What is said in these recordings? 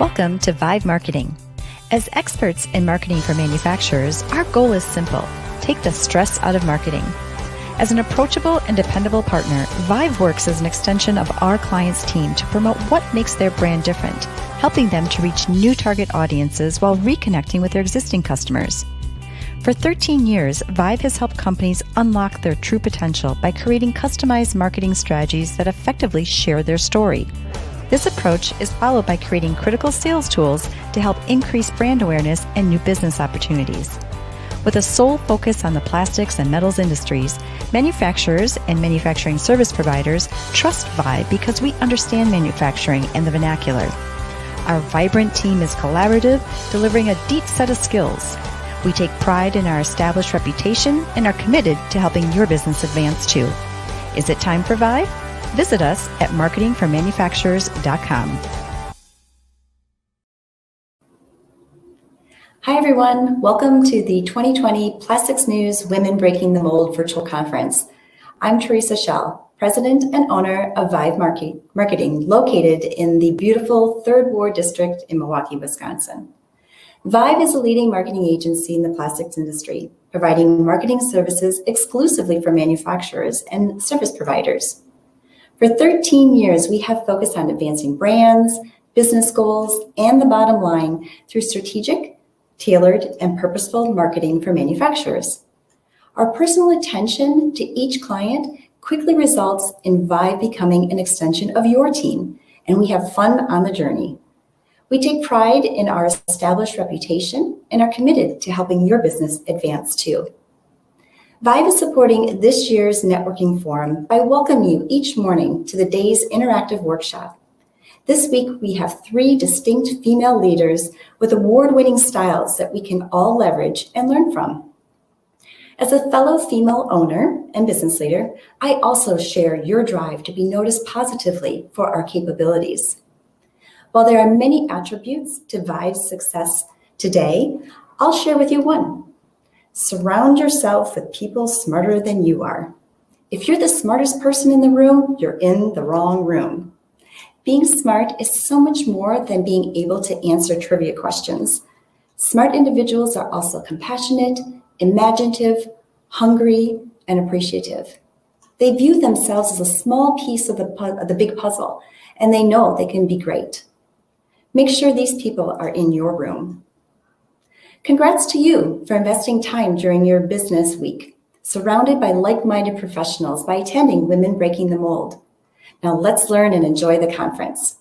Welcome to Vive Marketing. As experts in marketing for manufacturers, our goal is simple: take the stress out of marketing. As an approachable and dependable partner, Vive works as an extension of our clients' team to promote what makes their brand different, helping them to reach new target audiences while reconnecting with their existing customers. For 13 years, Vive has helped companies unlock their true potential by creating customized marketing strategies that effectively share their story. This approach is followed by creating critical sales tools to help increase brand awareness and new business opportunities. With a sole focus on the plastics and metals industries, manufacturers and manufacturing service providers trust Vive because we understand manufacturing and the vernacular. Our vibrant team is collaborative, delivering a deep set of skills. We take pride in our established reputation and are committed to helping your business advance too. Is it time for Vive? Visit us at marketingformanufacturers.com. Hi everyone, welcome to the 2020 Plastics News Women Breaking the Mold virtual conference. I'm Teresa Schell, President and owner of Vive Marketing, located in the beautiful 3rd Ward District in Milwaukee, Wisconsin. Vive is a leading marketing agency in the plastics industry, providing marketing services exclusively for manufacturers and service providers. For 13 years, we have focused on advancing brands, business goals, and the bottom line through strategic, tailored, and purposeful marketing for manufacturers. Our personal attention to each client quickly results in Vive becoming an extension of your team, and we have fun on the journey. We take pride in our established reputation and are committed to helping your business advance too. Vive is supporting this year's networking forum by welcoming you each morning to the day's interactive workshop. This week, we have 3 distinct female leaders with award-winning styles that we can all leverage and learn from. As a fellow female owner and business leader, I also share your drive to be noticed positively for our capabilities. While there are many attributes to Vive's success today, I'll share with you one. Surround yourself with people smarter than you are. If you're the smartest person in the room, you're in the wrong room. Being smart is so much more than being able to answer trivia questions. Smart individuals are also compassionate, imaginative, hungry, and appreciative. They view themselves as a small piece of the big puzzle, and they know they can be great. Make sure these people are in your room. Congrats to you for investing time during your business week, surrounded by like-minded professionals by attending Women Breaking the Mold. Now let's learn and enjoy the conference.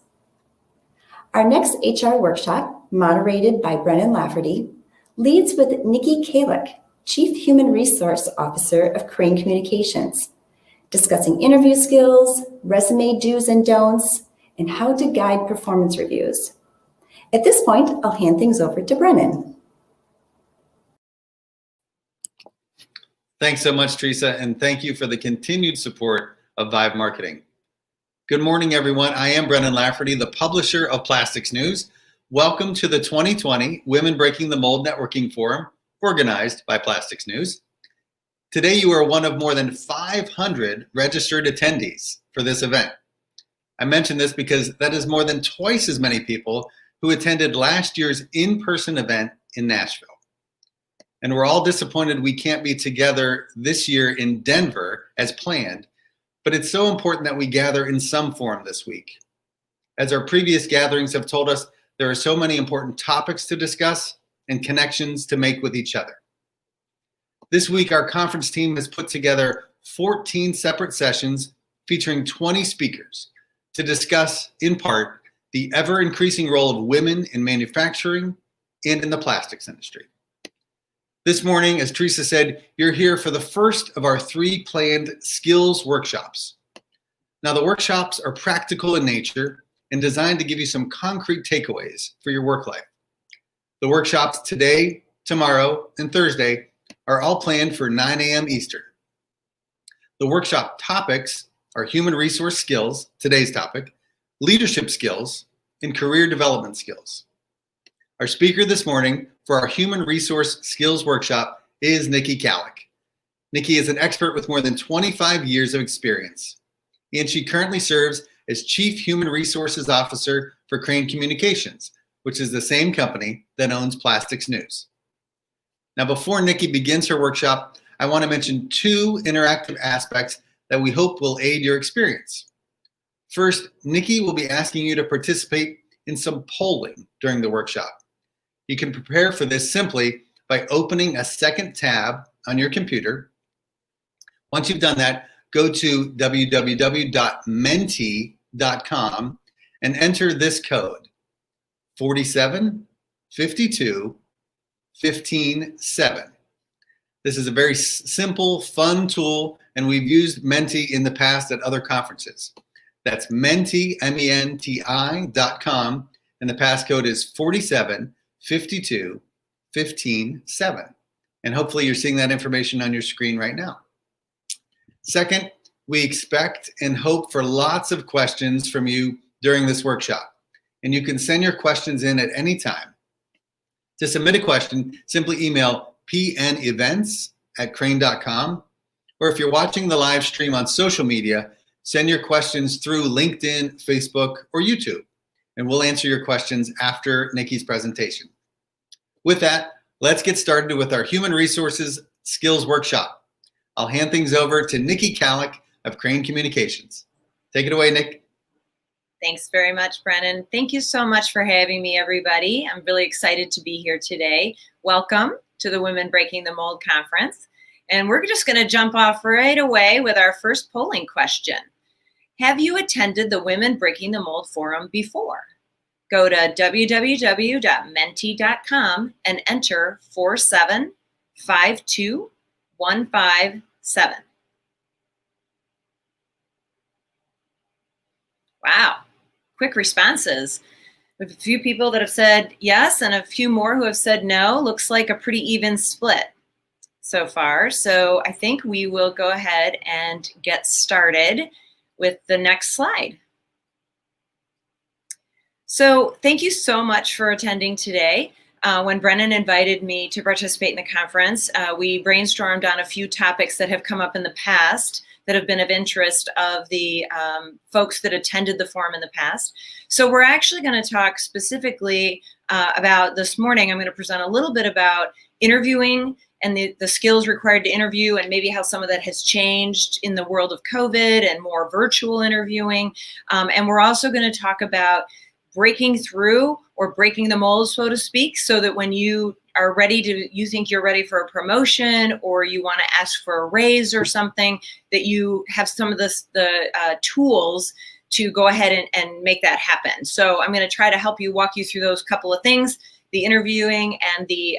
Our next HR workshop, moderated by Brennan Lafferty, leads with Nikki Kallek, Chief Human Resource Officer of Crain Communications, discussing interview skills, resume do's and don'ts, and how to guide performance reviews. At this point, I'll hand things over to Brennan. Thanks so much, Teresa, and thank you for the continued support of Vive Marketing. Good morning, everyone. I am Brennan Lafferty, the publisher of Plastics News. Welcome to the 2020 Women Breaking the Mold Networking Forum, organized by Plastics News. Today, you are one of more than 500 registered attendees for this event. I mention this because that is more than twice as many people who attended last year's in-person event in Nashville. And we're all disappointed we can't be together this year in Denver as planned, but it's so important that we gather in some form this week. As our previous gatherings have told us, there are so many important topics to discuss and connections to make with each other. This week, our conference team has put together 14 separate sessions featuring 20 speakers to discuss, in part, the ever-increasing role of women in manufacturing and in the plastics industry. This morning, as Teresa said, you're here for the first of our 3 planned skills workshops. Now, the workshops are practical in nature and designed to give you some concrete takeaways for your work life. The workshops today, tomorrow, and Thursday are all planned for 9 a.m. Eastern. The workshop topics are human resource skills, today's topic, leadership skills, and career development skills. Our speaker this morning for our Human Resource Skills Workshop is Nikki Kallek. Nikki is an expert with more than 25 years of experience, and she currently serves as Chief Human Resources Officer for Crain Communications, which is the same company that owns Plastics News. Now, before Nikki begins her workshop, I want to mention two interactive aspects that we hope will aid your experience. First, Nikki will be asking you to participate in some polling during the workshop. You can prepare for this simply by opening a second tab on your computer. Once you've done that, go to www.menti.com and enter this code, 4752157. This is a very simple, fun tool, and we've used Menti in the past at other conferences. That's Menti, MENTI.com, and the passcode is 4752157. And hopefully you're seeing that information on your screen right now. Second, we expect and hope for lots of questions from you during this workshop. And you can send your questions in at any time. To submit a question, simply email pnevents@crain.com. Or if you're watching the live stream on social media, send your questions through LinkedIn, Facebook, or YouTube. And we'll answer your questions after Nikki's presentation. With that, let's get started with our Human Resources Skills Workshop. I'll hand things over to Nikki Kallek of Crain Communications. Take it away, Nick. Thanks very much, Brennan. Thank you so much for having me, everybody. I'm really excited to be here today. Welcome to the Women Breaking the Mold Conference. And we're just going to jump off right away with our first polling question. Have you attended the Women Breaking the Mold Forum before? Go to www.menti.com and enter 4752157. Wow, quick responses. We have a few people that have said yes and a few more who have said no. Looks like a pretty even split so far. So I think we will go ahead and get started with the next slide. So thank you so much for attending today. When Brennan invited me to participate in the conference, we brainstormed on a few topics that have come up in the past that have been of interest of the folks that attended the forum in the past. So we're actually going to talk specifically about this morning. I'm going to present a little bit about interviewing and the skills required to interview and maybe how some of that has changed in the world of COVID and more virtual interviewing. And we're also going to talk about breaking through or breaking the mold, so to speak, so that when you are ready you think you're ready for a promotion or you want to ask for a raise or something, that you have some of the tools to go ahead and make that happen. So I'm going to try to help you walk you through those couple of things, the interviewing and the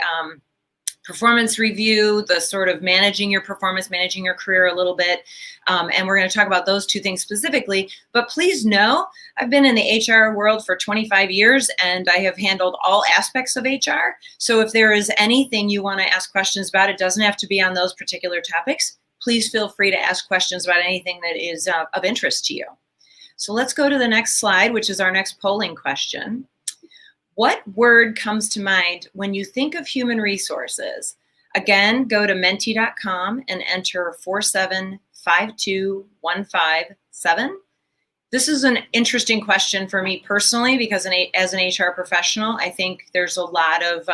performance review, the sort of managing your performance, managing your career a little bit. And we're going to talk about those two things specifically. But please know, I've been in the HR world for 25 years and I have handled all aspects of HR. So if there is anything you want to ask questions about, it doesn't have to be on those particular topics. Please feel free to ask questions about anything that is of interest to you. So let's go to the next slide, which is our next polling question. What word comes to mind when you think of human resources? Again, go to menti.com and enter 4752157. This is an interesting question for me personally because as an HR professional, I think there's a lot of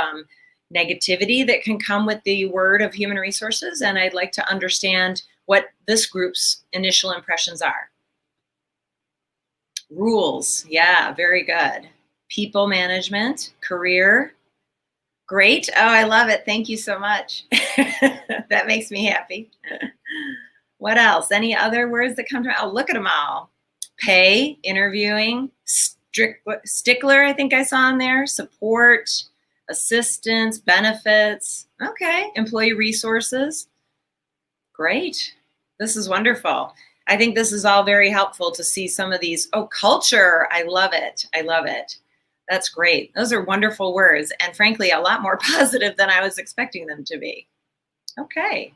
negativity that can come with the word of human resources, and I'd like to understand what this group's initial impressions are. Rules, yeah, very good. People management, career, great. Oh, I love it. Thank you so much. That makes me happy. What else? Any other words that come to mind? Oh, look at them all. Pay, interviewing, stickler, I think I saw in there, support, assistance, benefits. Okay, employee resources. Great. This is wonderful. I think this is all very helpful to see some of these. Oh, culture. I love it. I love it. That's great. Those are wonderful words, and frankly, a lot more positive than I was expecting them to be. Okay,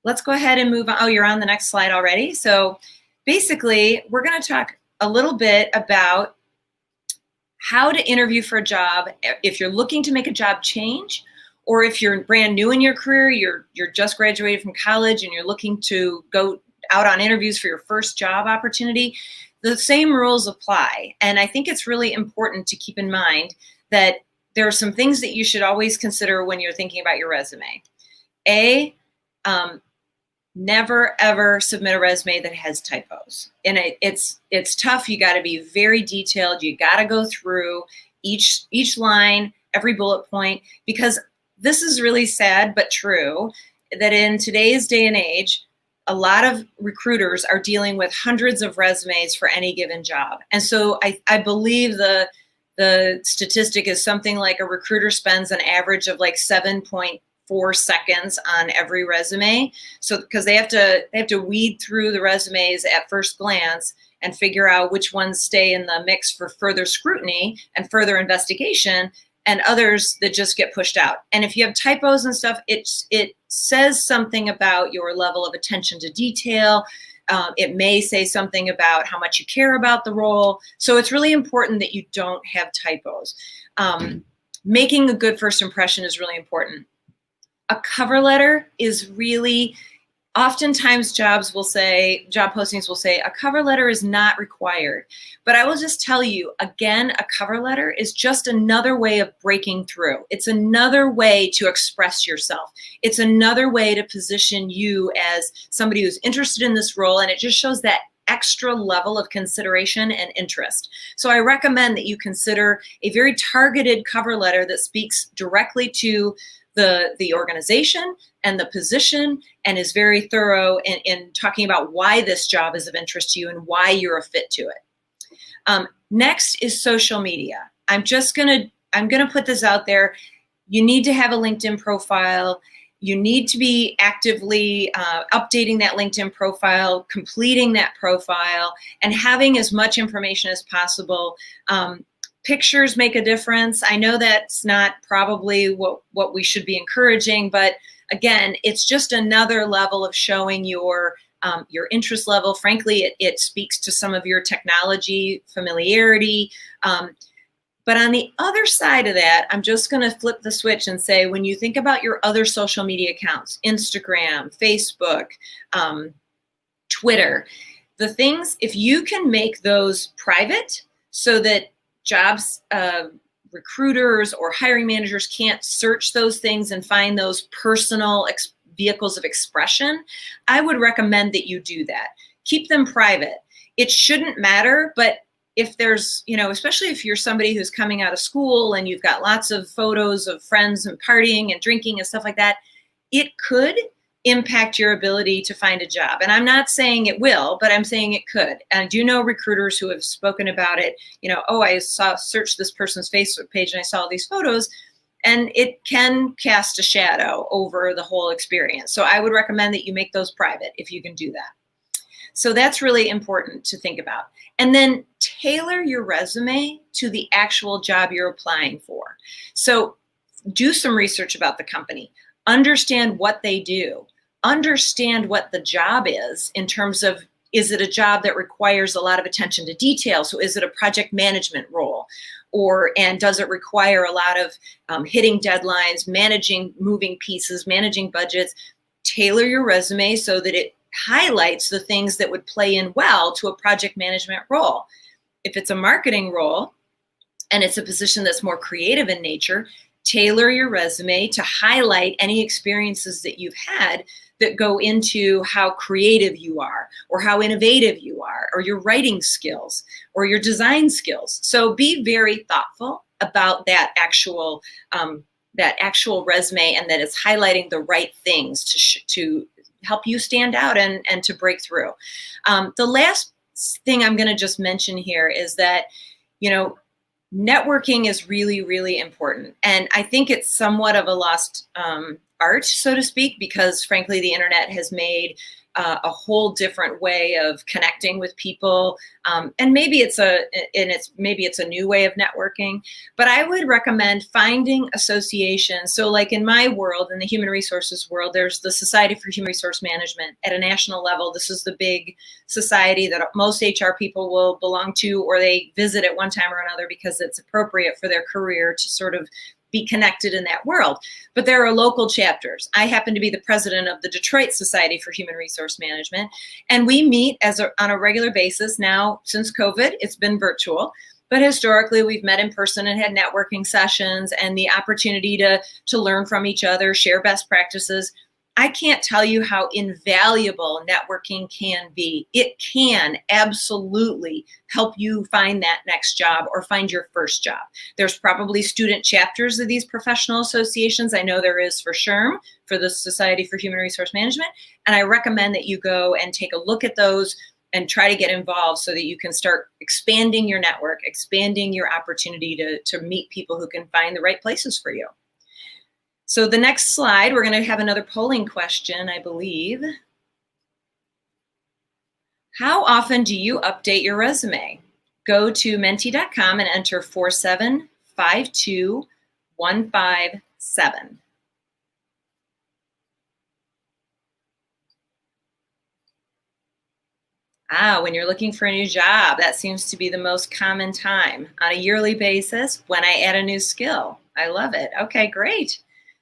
let's go ahead and move on. Oh, you're on the next slide already. So basically, we're going to talk a little bit about how to interview for a job if you're looking to make a job change, or if you're brand new in your career, you're just graduated from college and you're looking to go out on interviews for your first job opportunity. The same rules apply. And I think it's really important to keep in mind that there are some things that you should always consider when you're thinking about your resume. Never ever submit a resume that has typos. And it's tough. You got to be very detailed. You got to go through each line, every bullet point, because this is really sad but true that in today's day and age, a lot of recruiters are dealing with hundreds of resumes for any given job. And so I believe the statistic is something like a recruiter spends an average of like 7.4 seconds on every resume. So because they have to weed through the resumes at first glance and figure out which ones stay in the mix for further scrutiny and further investigation, and others that just get pushed out. And if you have typos and stuff, it says something about your level of attention to detail. It may say something about how much you care about the role. So it's really important that you don't have typos. Making a good first impression is really important. A cover letter is really, oftentimes job postings will say a cover letter is not required. But I will just tell you, again, a cover letter is just another way of breaking through. It's another way to express yourself. It's another way to position you as somebody who's interested in this role, and it just shows that extra level of consideration and interest. So I recommend that you consider a very targeted cover letter that speaks directly to the organization and the position and is very thorough in talking about why this job is of interest to you and why you're a fit to it. Next is social media. I'm gonna put this out there. You need to have a LinkedIn profile. You need to be actively updating that LinkedIn profile, completing that profile, and having as much information as possible. Pictures make a difference. I know that's not probably what we should be encouraging, but again, it's just another level of showing your interest level. Frankly, it speaks to some of your technology familiarity. But on the other side of that, I'm just going to flip the switch and say, when you think about your other social media accounts, Instagram, Facebook, Twitter, the things, if you can make those private so that jobs, recruiters or hiring managers can't search those things and find those personal vehicles of expression, I would recommend that you do that. Keep them private. It shouldn't matter, but if there's, especially if you're somebody who's coming out of school and you've got lots of photos of friends and partying and drinking and stuff like that, it could impact your ability to find a job. And I'm not saying it will, but I'm saying it could. And I do know recruiters who have spoken about it. I searched this person's Facebook page and I saw these photos, and it can cast a shadow over the whole experience. So I would recommend that you make those private if you can do that. So that's really important to think about. And then tailor your resume to the actual job you're applying for. So do some research about the company. Understand what they do. Understand what the job is in terms of, is it a job that requires a lot of attention to detail? So is it a project management role? And does it require a lot of hitting deadlines, managing moving pieces, managing budgets? Tailor your resume so that it highlights the things that would play in well to a project management role. If it's a marketing role and it's a position that's more creative in nature, tailor your resume to highlight any experiences that you've had that go into how creative you are, or how innovative you are, or your writing skills, or your design skills. So be very thoughtful about that actual resume, and that it's highlighting the right things to help you stand out and to break through. The last thing I'm going to just mention here is that, networking is really, really important. And I think it's somewhat of a lost art, so to speak, because frankly, the internet has made a whole different way of connecting with people. And maybe it's a new way of networking, but I would recommend finding associations. So like in my world, in the human resources world, there's the Society for Human Resource Management at a national level. This is the big society that most HR people will belong to, or they visit at one time or another because it's appropriate for their career to sort of be connected in that world. But there are local chapters. I happen to be the president of the Detroit Society for Human Resource Management, and we meet on a regular basis now. Since COVID, it's been virtual, but historically we've met in person and had networking sessions and the opportunity to learn from each other, share best practices. I can't tell you how invaluable networking can be. It can absolutely help you find that next job or find your first job. There's probably student chapters of these professional associations. I know there is for SHRM, for the Society for Human Resource Management, and I recommend that you go and take a look at those and try to get involved so that you can start expanding your network, expanding your opportunity to meet people who can find the right places for you. So the next slide, we're going to have another polling question, I believe. How often do you update your resume? Go to menti.com and enter 4752157. When you're looking for a new job, that seems to be the most common time. On a yearly basis, when I add a new skill. I love it. Okay, great.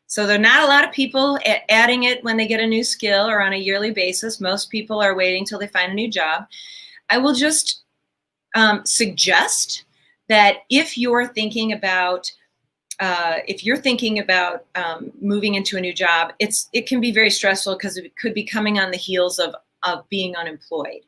So there are not a lot of people adding it when they get a new skill or on a yearly basis. Most people are waiting till they find a new job. I will just suggest that if you're thinking about moving into a new job, it can be very stressful because it could be coming on the heels of being unemployed.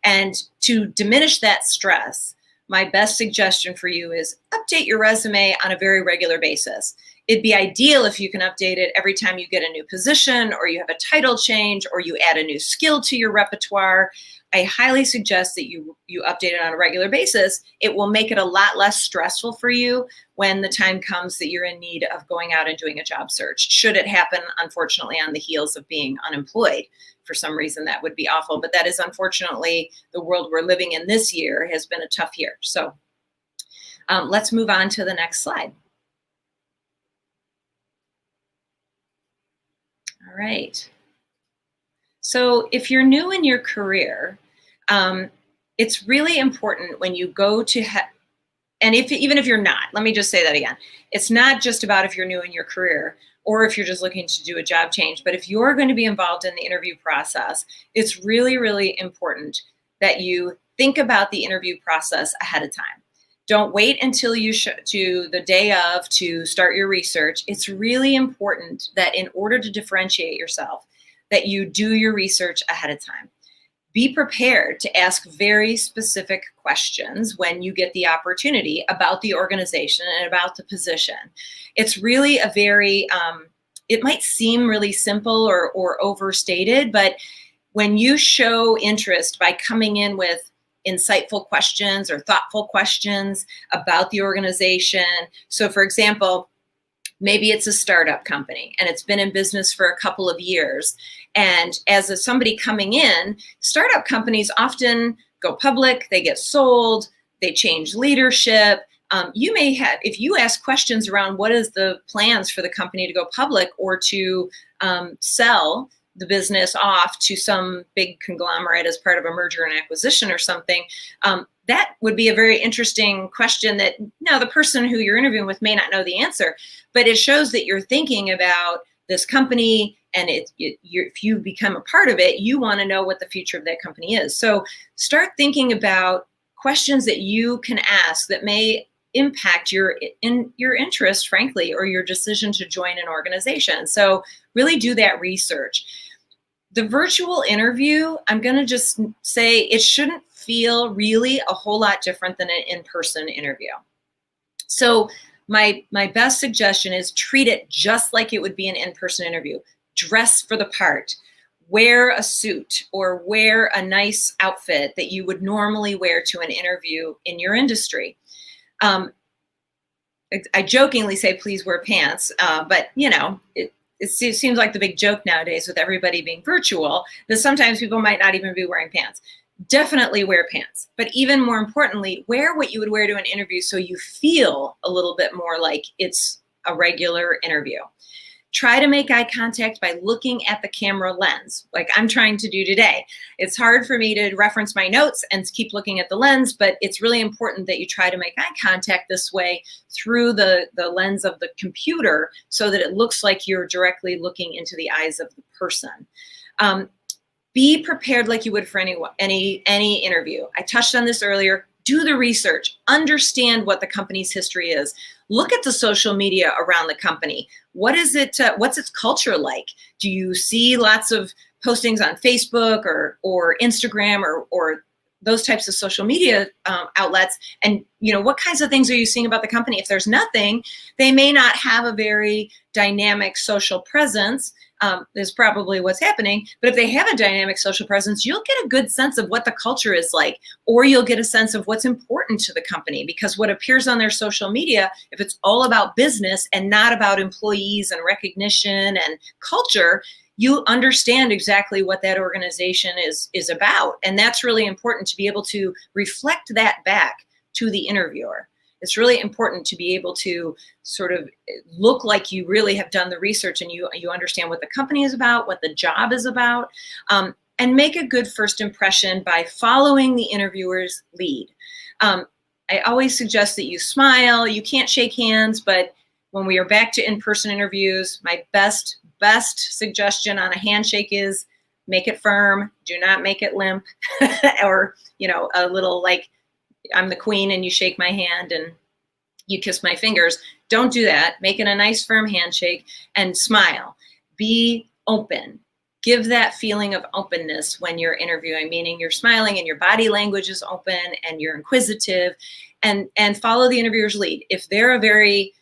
And to diminish that stress, my best suggestion for you is update your resume on a very regular basis. It'd be ideal if you can update it every time you get a new position or you have a title change or you add a new skill to your repertoire. I highly suggest that you update it on a regular basis. It will make it a lot less stressful for you when the time comes that you're in need of going out and doing a job search. Should it happen, unfortunately, on the heels of being unemployed for some reason, that would be awful. But that is unfortunately the world we're living in this year has been a tough year. So let's move on to the next slide. All right. So if you're new in your career, it's really important when you go to, and even if you're not, let me just say that again. It's not just about if you're new in your career or if you're just looking to do a job change, but if you're going to be involved in the interview process, it's really, really important that you think about the interview process ahead of time. Don't wait until to the day of to start your research. It's really important that in order to differentiate yourself, that you do your research ahead of time. Be prepared to ask very specific questions when you get the opportunity about the organization and about the position. It's really a very, it might seem really simple or overstated, but when you show interest by coming in with insightful questions or thoughtful questions about the organization. So for example, maybe it's a startup company and it's been in business for a couple of years. And as somebody coming in, startup companies often go public, they get sold, they change leadership. You may have, if you ask questions around what is the plans for the company to go public or to sell the business off to some big conglomerate as part of a merger and acquisition or something, that would be a very interesting question that now the person who you're interviewing with may not know the answer, but it shows that you're thinking about this company, and if you become a part of it, you want to know what the future of that company is. So start thinking about questions that you can ask that may impact your interest, frankly, or your decision to join an organization. So really do that research. The virtual interview, I'm going to just say it shouldn't feel really a whole lot different than an in-person interview. So my best suggestion is treat it just like it would be an in-person interview. Dress for the part. Wear a suit or wear a nice outfit that you would normally wear to an interview in your industry. I jokingly say, please wear pants, but you know, it seems like the big joke nowadays with everybody being virtual that sometimes people might not even be wearing pants. Definitely wear pants, but even more importantly, wear what you would wear to an interview so you feel a little bit more like it's a regular interview. Try to make eye contact by looking at the camera lens, like I'm trying to do today. It's hard for me to reference my notes and keep looking at the lens, but it's really important that you try to make eye contact this way through the lens of the computer so that it looks like you're directly looking into the eyes of the person. Be prepared like you would for any interview. I touched on this earlier. Do the research, understand what the company's history is. Look at the social media around the company. What is it? What's its culture like? Do you see lots of postings on Facebook or Instagram or those types of social media outlets? And what kinds of things are you seeing about the company? If there's nothing, they may not have a very dynamic social presence. Is probably what's happening. But if they have a dynamic social presence, you'll get a good sense of what the culture is like, or you'll get a sense of what's important to the company, because what appears on their social media, if it's all about business and not about employees and recognition and culture, you understand exactly what that organization is about. And that's really important to be able to reflect that back to the interviewer. It's really important to be able to sort of look like you really have done the research and you understand what the company is about, what the job is about, and make a good first impression by following the interviewer's lead. I always suggest that you smile. You can't shake hands, but when we are back to in-person interviews, my best suggestion on a handshake is make it firm. Do not make it limp or, a little like, I'm the queen and you shake my hand and you kiss my fingers. Don't do that. Make it a nice firm handshake and smile. Be open. Give that feeling of openness when you're interviewing, meaning you're smiling and your body language is open and you're inquisitive, and follow the interviewer's lead. If they're a very,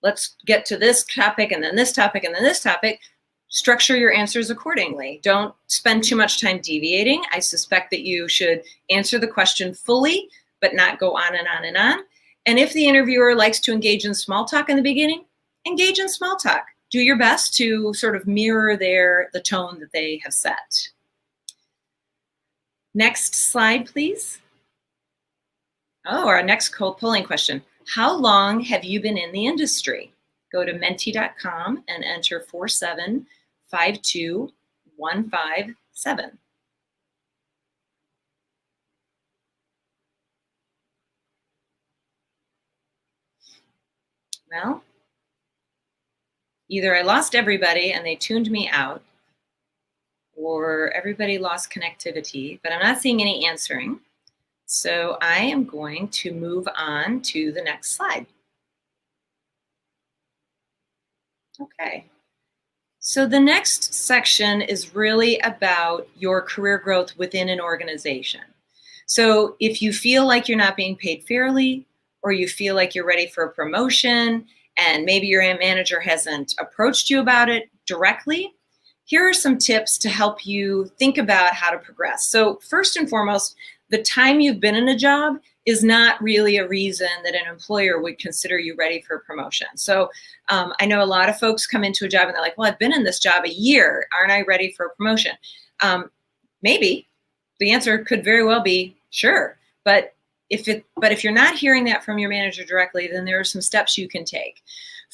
let's get to this topic and then this topic and then this topic, structure your answers accordingly. Don't spend too much time deviating. I suspect that you should answer the question fully, but not go on and on and on. And if the interviewer likes to engage in small talk in the beginning, engage in small talk. Do your best to sort of mirror the tone that they have set. Next slide, please. Oh, our next polling question. How long have you been in the industry? Go to menti.com and enter 4752157. Well, either I lost everybody and they tuned me out, or everybody lost connectivity, but I'm not seeing any answering. So I am going to move on to the next slide. Okay. So the next section is really about your career growth within an organization. So if you feel like you're not being paid fairly, or you feel like you're ready for a promotion and maybe your manager hasn't approached you about it directly, here are some tips to help you think about how to progress. So first and foremost, the time you've been in a job is not really a reason that an employer would consider you ready for a promotion. So I know a lot of folks come into a job and they're like, well, I've been in this job a year. Aren't I ready for a promotion? Maybe. The answer could very well be sure. But if you're not hearing that from your manager directly, then there are some steps you can take.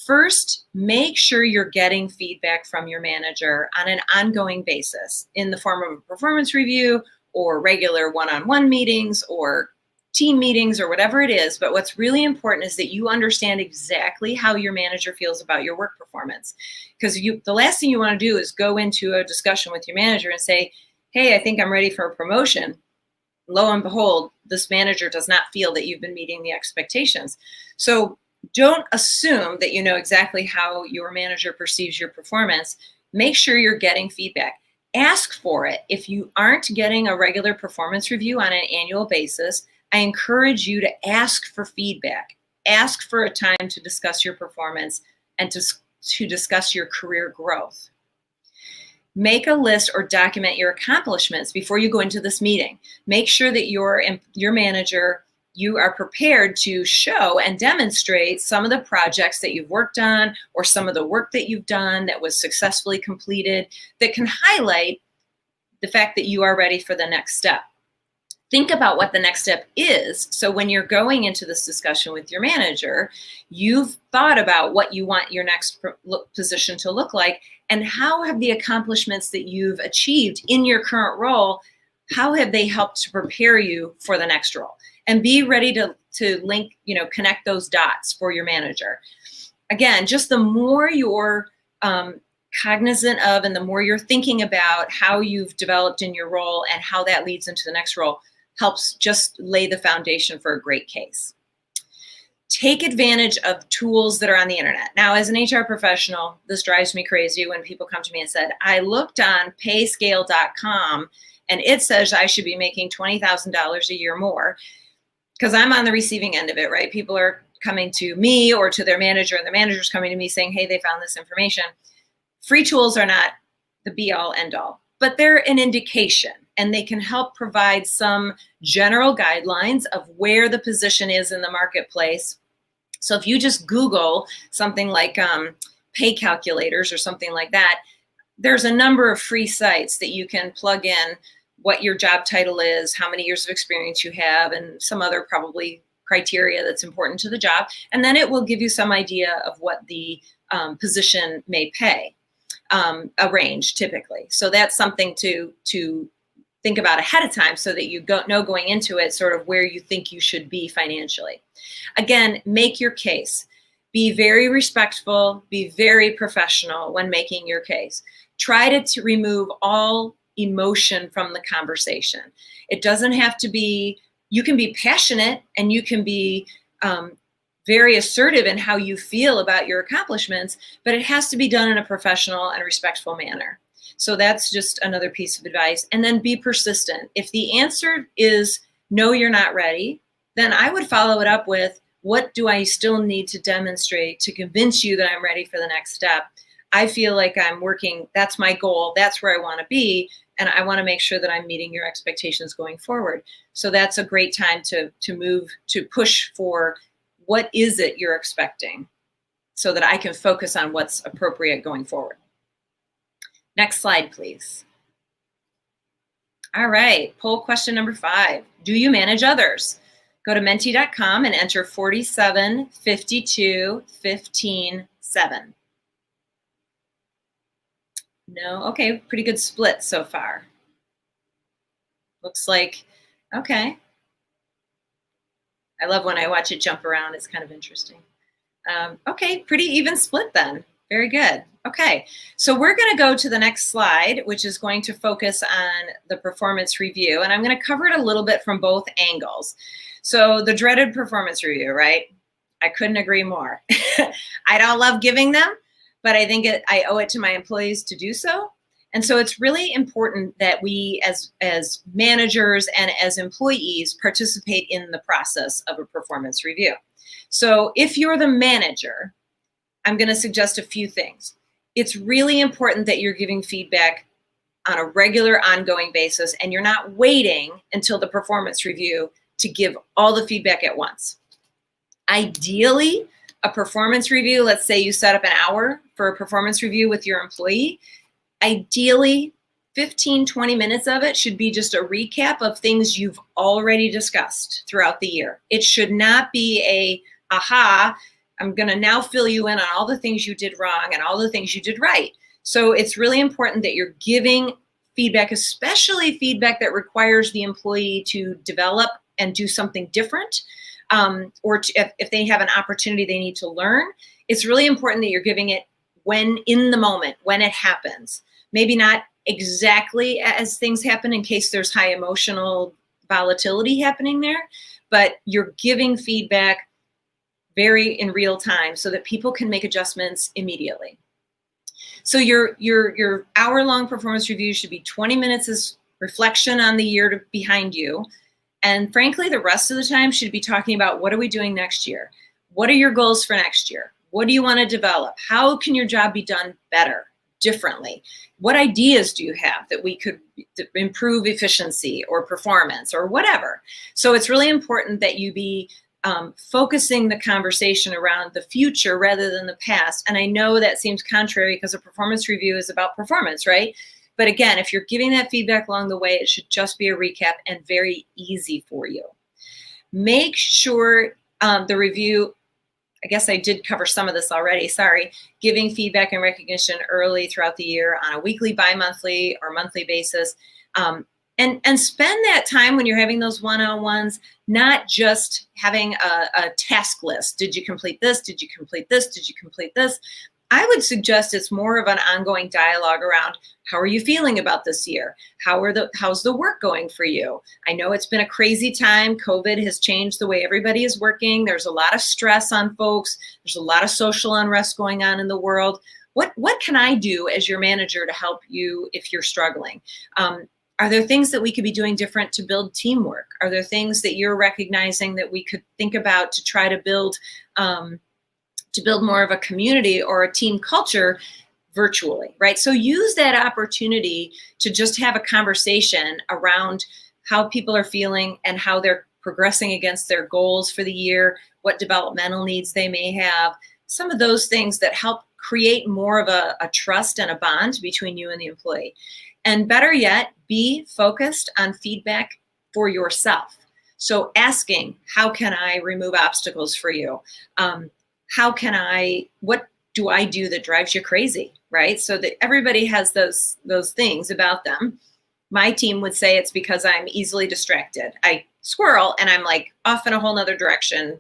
First, make sure you're getting feedback from your manager on an ongoing basis in the form of a performance review or regular one-on-one meetings or team meetings or whatever it is. But what's really important is that you understand exactly how your manager feels about your work performance. Because the last thing you want to do is go into a discussion with your manager and say, hey, I think I'm ready for a promotion. Lo and behold, this manager does not feel that you've been meeting the expectations. So don't assume that you know exactly how your manager perceives your performance. Make sure you're getting feedback. Ask for it. If you aren't getting a regular performance review on an annual basis, I encourage you to ask for feedback. Ask for a time to discuss your performance and to discuss your career growth. Make a list or document your accomplishments before you go into this meeting. Make sure that your manager, you are prepared to show and demonstrate some of the projects that you've worked on or some of the work that you've done that was successfully completed that can highlight the fact that you are ready for the next step. Think about what the next step is. So when you're going into this discussion with your manager, you've thought about what you want your next position to look like, and how have the accomplishments that you've achieved in your current role, how have they helped to prepare you for the next role? And be ready to link, connect those dots for your manager. Again, just the more you're cognizant of and the more you're thinking about how you've developed in your role and how that leads into the next role, helps just lay the foundation for a great case. Take advantage of tools that are on the internet. Now, as an HR professional, this drives me crazy when people come to me and said, I looked on payscale.com and it says I should be making $20,000 a year more, because I'm on the receiving end of it, right? People are coming to me or to their manager, and the manager's coming to me saying, hey, they found this information. Free tools are not the be all end all, but they're an indication, and they can help provide some general guidelines of where the position is in the marketplace. So if you just Google something like pay calculators or something like that, there's a number of free sites that you can plug in what your job title is, how many years of experience you have, and some other probably criteria that's important to the job. And then it will give you some idea of what the position may pay, a range typically. So that's something to think about ahead of time so that you know going into it sort of where you think you should be financially. Again, make your case. Be very respectful, be very professional when making your case. Try to remove all emotion from the conversation. It doesn't have to be, you can be passionate and you can be very assertive in how you feel about your accomplishments, but it has to be done in a professional and respectful manner. So that's just another piece of advice. And then be persistent. If the answer is no, you're not ready, then I would follow it up with, what do I still need to demonstrate to convince you that I'm ready for the next step? I feel like I'm working, that's my goal, that's where I want to be, and I want to make sure that I'm meeting your expectations going forward. So that's a great time to move, to push for what is it you're expecting so that I can focus on what's appropriate going forward. Next slide, please. All right, poll question number 5. Do you manage others? Go to menti.com and enter 47 52 15 7. No, okay, pretty good split so far. Looks like, okay. I love when I watch it jump around, it's kind of interesting. Okay, pretty even split then. Very good. Okay, so we're going to go to the next slide, which is going to focus on the performance review, and I'm going to cover it a little bit from both angles. So the dreaded performance review, right? I couldn't agree more. I don't love giving them, but I think I owe it to my employees to do so. And so it's really important that we as managers and as employees participate in the process of a performance review. So if you're the manager, I'm going to suggest a few things. It's really important that you're giving feedback on a regular, ongoing basis, and you're not waiting until the performance review to give all the feedback at once. Ideally, a performance review, let's say you set up an hour for a performance review with your employee, ideally 15, 20 minutes of it should be just a recap of things you've already discussed throughout the year. It should not be a, aha, I'm going to now fill you in on all the things you did wrong and all the things you did right. So it's really important that you're giving feedback, especially feedback that requires the employee to develop and do something different, or if they have an opportunity they need to learn. It's really important that you're giving it when in the moment, when it happens. Maybe not exactly as things happen in case there's high emotional volatility happening there, but you're giving feedback very in real time so that people can make adjustments immediately. So your hour-long performance review should be 20 minutes as reflection on the year behind you. And frankly, the rest of the time should be talking about, what are we doing next year? What are your goals for next year? What do you want to develop? How can your job be done better, differently? What ideas do you have that we could improve efficiency or performance or whatever? So it's really important that you be focusing the conversation around the future rather than the past. And I know that seems contrary because a performance review is about performance, right? But again, if you're giving that feedback along the way, it should just be a recap and very easy for you. Make sure the review, I guess I did cover some of this already, sorry, giving feedback and recognition early throughout the year on a weekly, bi-monthly, or monthly basis. And spend that time when you're having those one-on-ones, not just having a task list. Did you complete this? Did you complete this? Did you complete this? I would suggest it's more of an ongoing dialogue around, how are you feeling about this year? How's the work going for you? I know it's been a crazy time. COVID has changed the way everybody is working. There's a lot of stress on folks. There's a lot of social unrest going on in the world. What can I do as your manager to help you if you're struggling? Are there things that we could be doing different to build teamwork? Are there things that you're recognizing that we could think about to try to build more of a community or a team culture virtually, right? So use that opportunity to just have a conversation around how people are feeling and how they're progressing against their goals for the year, what developmental needs they may have, some of those things that help create more of a trust and a bond between you and the employee. And better yet, be focused on feedback for yourself. So asking, how can I remove obstacles for you? What do I do that drives you crazy, right? So that everybody has those things about them. My team would say it's because I'm easily distracted. I squirrel and I'm like off in a whole nother direction,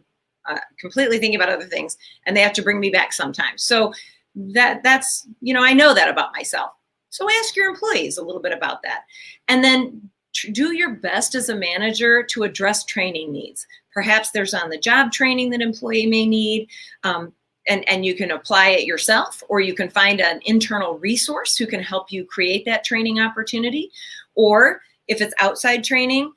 completely thinking about other things, and they have to bring me back sometimes. So that's, I know that about myself. So ask your employees a little bit about that. And then do your best as a manager to address training needs. Perhaps there's on-the-job training that employee may need, and you can apply it yourself, or you can find an internal resource who can help you create that training opportunity. Or if it's outside training,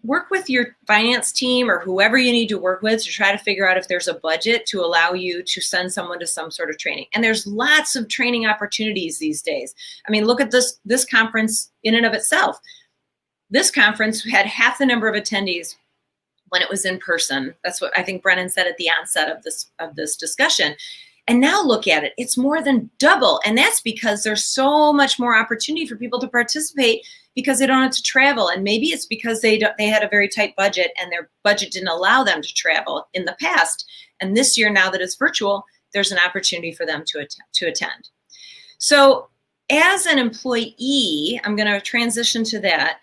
work with your finance team or whoever you need to work with to try to figure out if there's a budget to allow you to send someone to some sort of training. And there's lots of training opportunities these days. I mean, look at this conference in and of itself. This conference had half the number of attendees when it was in person. That's what I think Brennan said at the onset of this discussion. And now look at it, it's more than double. And that's because there's so much more opportunity for people to participate because they don't have to travel. And maybe it's because they had a very tight budget and their budget didn't allow them to travel in the past. And this year, now that it's virtual, there's an opportunity for them to attend. So as an employee, I'm going to transition to that.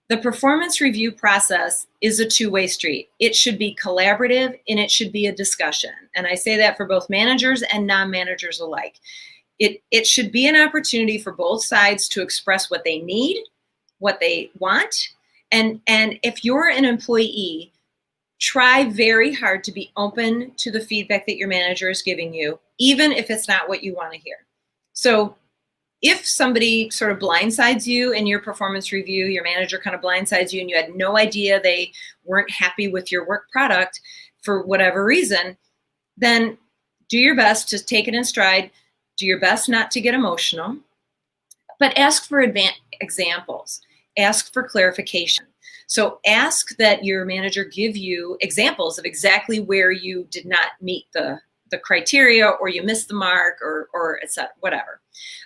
The performance review process is a two-way street. It should be collaborative and it should be a discussion. And I say that for both managers and non-managers alike. It should be an opportunity for both sides to express what they need, what they want. And if you're an employee, try very hard to be open to the feedback that your manager is giving you, even if it's not what you want to hear. So if somebody sort of blindsides you in your performance review, your manager kind of blindsides you and you had no idea they weren't happy with your work product for whatever reason, then do your best to take it in stride. Do your best not to get emotional, but ask for examples. Ask for clarification. So ask that your manager give you examples of exactly where you did not meet the criteria, or you missed the mark, or et cetera, whatever.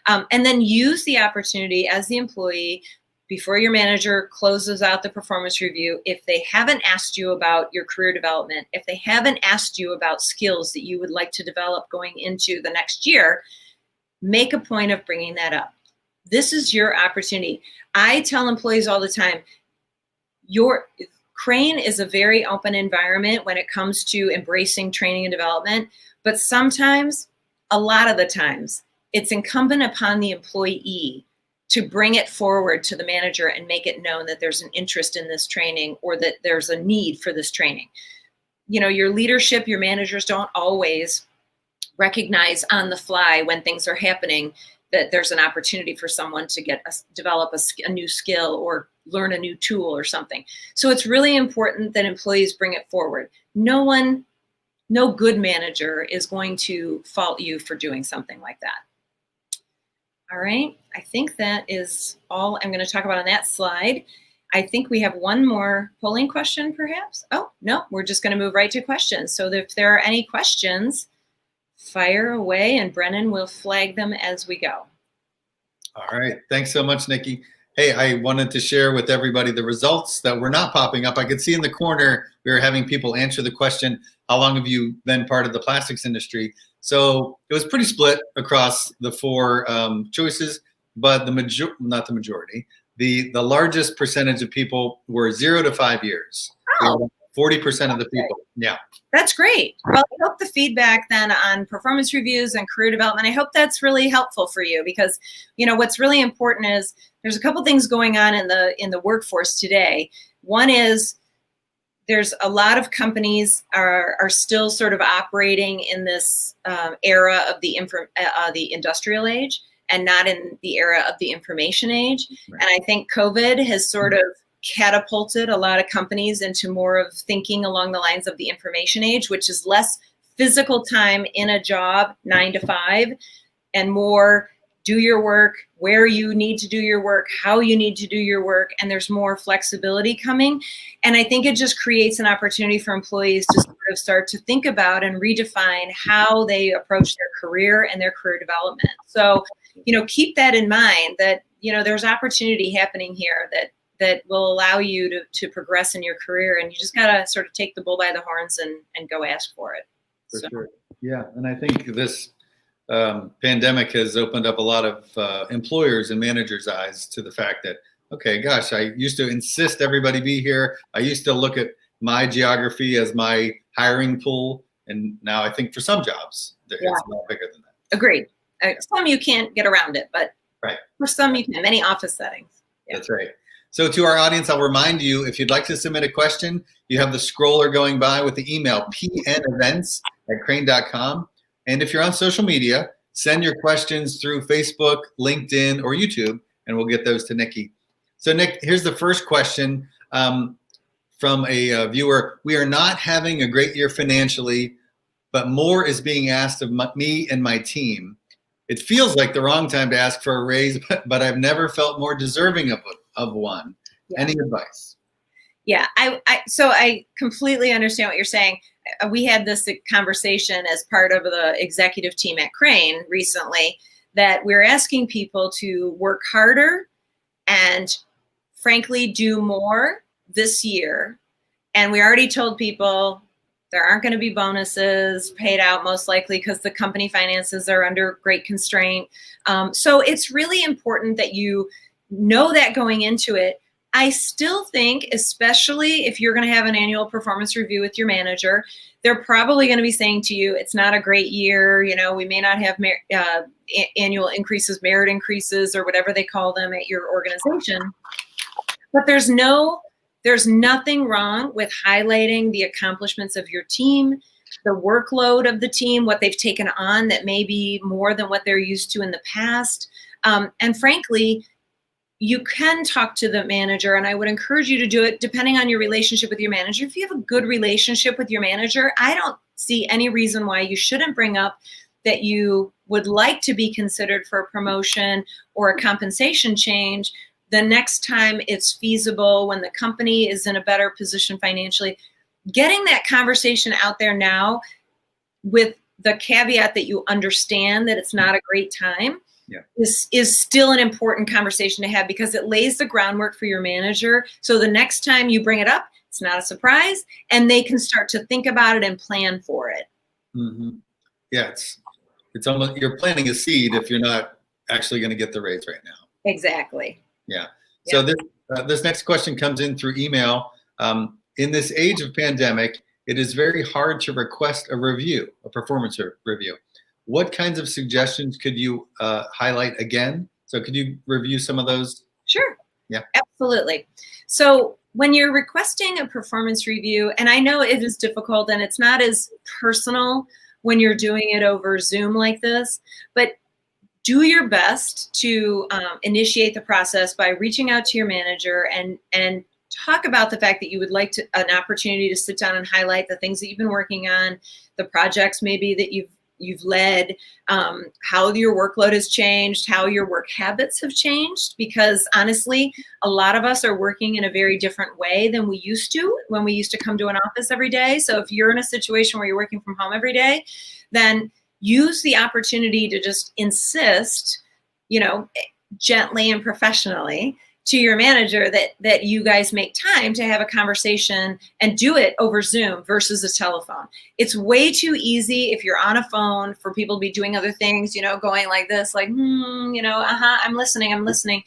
And then use the opportunity as the employee, before your manager closes out the performance review, if they haven't asked you about your career development, if they haven't asked you about skills that you would like to develop going into the next year, make a point of bringing that up. This is your opportunity. I tell employees all the time, Crain is a very open environment when it comes to embracing training and development, but sometimes, a lot of the times, it's incumbent upon the employee to bring it forward to the manager and make it known that there's an interest in this training or that there's a need for this training. Your leadership, your managers don't always recognize on the fly when things are happening that there's an opportunity for someone to develop a new skill or learn a new tool or something. So it's really important that employees bring it forward. No good manager is going to fault you for doing something like that. All right, I think that is all I'm going to talk about on that slide. I think we have one more polling question, perhaps. Oh, no, we're just going to move right to questions. So if there are any questions, fire away and Brennan will flag them as we go. All right, thanks so much, Nikki. Hey, I wanted to share with everybody the results that were not popping up. I could see in the corner, we were having people answer the question, how long have you been part of the plastics industry? So it was pretty split across the four choices, but not the majority. The largest percentage of people were 0 to 5 years. Oh, 40% of the people. Yeah. That's great. Well, I hope the feedback then on performance reviews and career development, I hope that's really helpful for you, because, you know, what's really important is there's a couple things going on in the workforce today. One is there's a lot of companies are still sort of operating in this era of the industrial age, and not in the era of the information age. Right. And I think COVID has sort of catapulted a lot of companies into more of thinking along the lines of the information age, which is less physical time in a job 9 to 5 and more do your work, where you need to do your work, how you need to do your work, and there's more flexibility coming. And I think it just creates an opportunity for employees to sort of start to think about and redefine how they approach their career and their career development. So, you know, keep that in mind, that, you know, there's opportunity happening here that will allow you to progress in your career, and you just gotta sort of take the bull by the horns and go ask for it. For sure. Yeah, and I think this pandemic has opened up a lot of employers and managers' eyes to the fact that, okay, gosh, I used to insist everybody be here. I used to look at my geography as my hiring pool, and now I think for some jobs, it's a lot bigger than that. Agreed. Some you can't get around it, but right. For some you can, many office settings. Yeah. That's right. So to our audience, I'll remind you, if you'd like to submit a question, you have the scroller going by with the email pnevents@crain.com. And if you're on social media, send your questions through Facebook, LinkedIn, or YouTube, and we'll get those to Nikki. So Nick, here's the first question from a viewer. We are not having a great year financially, but more is being asked of me and my team. It feels like the wrong time to ask for a raise, but I've never felt more deserving of one. Yeah. Any advice? Yeah, so I completely understand what you're saying. We had this conversation as part of the executive team at Crain recently, that we're asking people to work harder and frankly do more this year. And we already told people there aren't going to be bonuses paid out, most likely, because the company finances are under great constraint. So it's really important that you know that going into it. I still think, especially if you're going to have an annual performance review with your manager, they're probably going to be saying to you, it's not a great year. You know, we may not have annual increases, merit increases, or whatever they call them at your organization. But there's nothing wrong with highlighting the accomplishments of your team, the workload of the team, what they've taken on that may be more than what they're used to in the past. And frankly, you can talk to the manager, and I would encourage you to do it depending on your relationship with your manager. If you have a good relationship with your manager, I don't see any reason why you shouldn't bring up that you would like to be considered for a promotion or a compensation change the next time it's feasible, when the company is in a better position financially. Getting that conversation out there now, with the caveat that you understand that it's not a great time, is still an important conversation to have, because it lays the groundwork for your manager. So the next time you bring it up, it's not a surprise, and they can start to think about it and plan for it. Mm-hmm. Yeah, it's almost, you're planting a seed if you're not actually going to get the raise right now. Exactly. Yeah. So this next question comes in through email. In this age of pandemic, it is very hard to request a review, a performance review. What kinds of suggestions could you highlight again? So could you review some of those? Sure. Yeah. Absolutely. So when you're requesting a performance review, and I know it is difficult and it's not as personal when you're doing it over Zoom like this, but do your best to initiate the process by reaching out to your manager and talk about the fact that you would like an opportunity to sit down and highlight the things that you've been working on, the projects maybe that you've led, how your workload has changed, how your work habits have changed, because honestly, a lot of us are working in a very different way than we used to when we used to come to an office every day. So if you're in a situation where you're working from home every day, then use the opportunity to just insist, gently and professionally to your manager that you guys make time to have a conversation and do it over Zoom versus a telephone. It's way too easy if you're on a phone for people to be doing other things, going like this, like, I'm listening.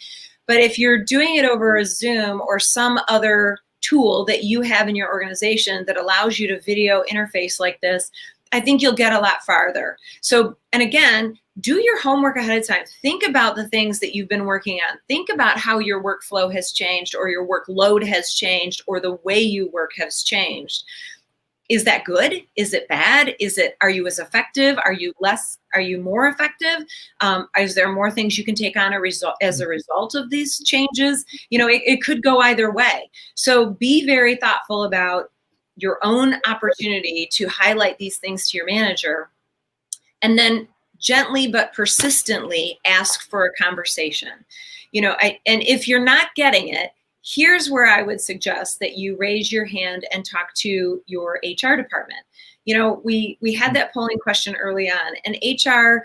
But if you're doing it over a Zoom or some other tool that you have in your organization that allows you to video interface like this, I think you'll get a lot farther. So, and again, do your homework ahead of time. Think about the things that you've been working on. Think about how your workflow has changed, or your workload has changed, or the way you work has changed. Is that good? Is it bad? Are you as effective? Are you more effective? Is there more things you can take on as a result of these changes? It could go either way. So be very thoughtful about your own opportunity to highlight these things to your manager, and then gently but persistently ask for a conversation. And if you're not getting it, here's where I would suggest that you raise your hand and talk to your HR department. We had that polling question early on, and HR,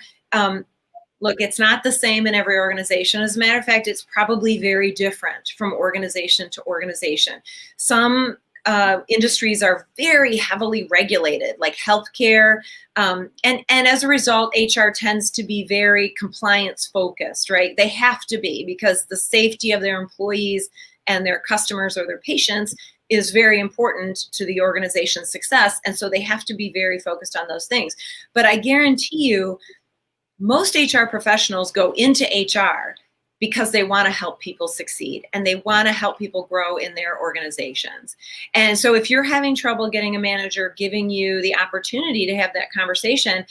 look, it's not the same in every organization. As a matter of fact, it's probably very different from organization to organization. Some industries are very heavily regulated, like healthcare, and as a result, HR tends to be very compliance focused, right? They have to be, because the safety of their employees and their customers or their patients is very important to the organization's success, and so they have to be very focused on those things. But I guarantee you, most HR professionals go into HR because they want to help people succeed and they want to help people grow in their organizations. And so if you're having trouble getting a manager giving you the opportunity to have that conversation,